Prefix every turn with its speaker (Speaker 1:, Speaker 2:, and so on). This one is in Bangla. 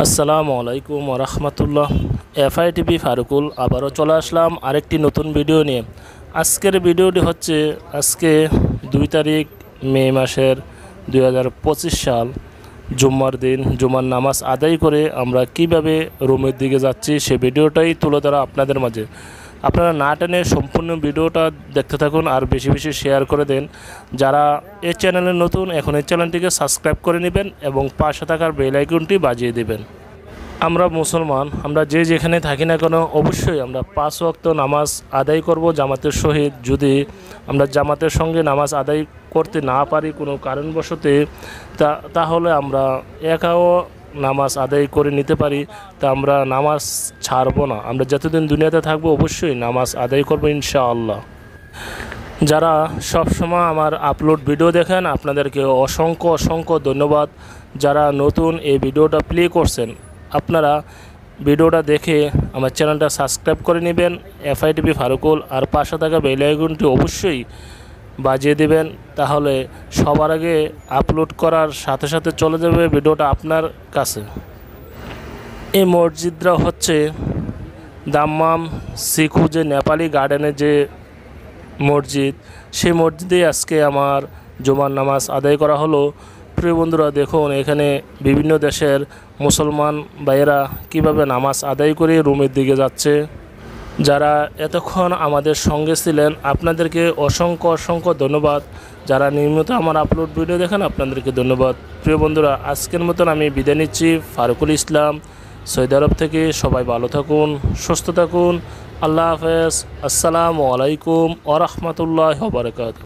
Speaker 1: আসসালামু আলাইকুম ওয়া রাহমাতুল্লাহ। এফআইটিভি ফারুকুল আবারও চলে আসলাম আরেকটি নতুন ভিডিও নিয়ে। আজকের ভিডিওটি হচ্ছে আজকে 2 তারিখ মে মাসের 2025 সাল, জুম্মার দিন। জুমার নামাজ আদায় করে আমরা কিভাবে রুমের দিকে যাচ্ছি সে ভিডিওটাই তুলে ধরা আপনাদের মাঝে। আপনারা না টেনে সম্পূর্ণ ভিডিওটা দেখতে থাকুন আর বেশি বেশি শেয়ার করে দেন। যারা এই চ্যানেলে নতুন, এখন এই চ্যানেলটিকে সাবস্ক্রাইব করে নেবেন এবং পাশে থাকার বেল আইকনটি বাজিয়ে দেবেন। আমরা মুসলমান, আমরা যে যেখানে থাকি না কেন অবশ্যই আমরা 5 ওয়াক্ত নামাজ আদায় করব জামাতের সহিত। যদি আমরা জামাতের সঙ্গে নামাজ আদায় করতে না পারি কোনো কারণবশতে, তাহলে আমরা একাও নামাজ আদায় করে নিতে পারি। তা আমরা নামাজ ছাড়ব না, আমরা যতদিন দুনিয়াতে থাকবো অবশ্যই নামাজ আদায় করবো ইনশাআল্লাহ। যারা সবসময় আমার আপলোড ভিডিও দেখেন আপনাদেরকে অসংখ্য অসংখ্য ধন্যবাদ। যারা নতুন এই ভিডিওটা প্লে করছেন, আপনারা ভিডিওটা দেখে আমার চ্যানেলটা সাবস্ক্রাইব করে নেবেন এফআইটিভি ফারুকুল, আর পাশে থাকা বেল আইকনটি অবশ্যই বাজিয়ে দেবেন। তাহলে সবার আগে আপলোড করার সাথে সাথে চলে যাবে ভিডিওটা আপনার কাছে। এই মসজিদটা হচ্ছে দাম্মাম শিখু যে নেপালি গার্ডেনের যে মসজিদ, সেই মসজিদেই আজকে আমার জুমার নামাজ আদায় করা হলো। প্রিয় বন্ধুরা, দেখুন এখানে বিভিন্ন দেশের মুসলমান ভাইয়েরা কিভাবে নামাজ আদায় করে রুমের দিকে যাচ্ছে। যারা এতক্ষণ আমাদের সঙ্গে ছিলেন আপনাদেরকে অসংখ্য অসংখ্য ধন্যবাদ। যারা নিয়মিত আমার আপলোড ভিডিও দেখেন আপনাদেরকে ধন্যবাদ। প্রিয় বন্ধুরা, আজকের মতন আমি বিদায় নিচ্ছি। ফারুকুল ইসলাম, সৌদি আরব থেকে। সবাই ভালো থাকুন, সুস্থ থাকুন। আল্লাহ হাফেজ। আসসালামু আলাইকুম ওয়া রাহমাতুল্লাহি ওয়া বারাকাতুহু।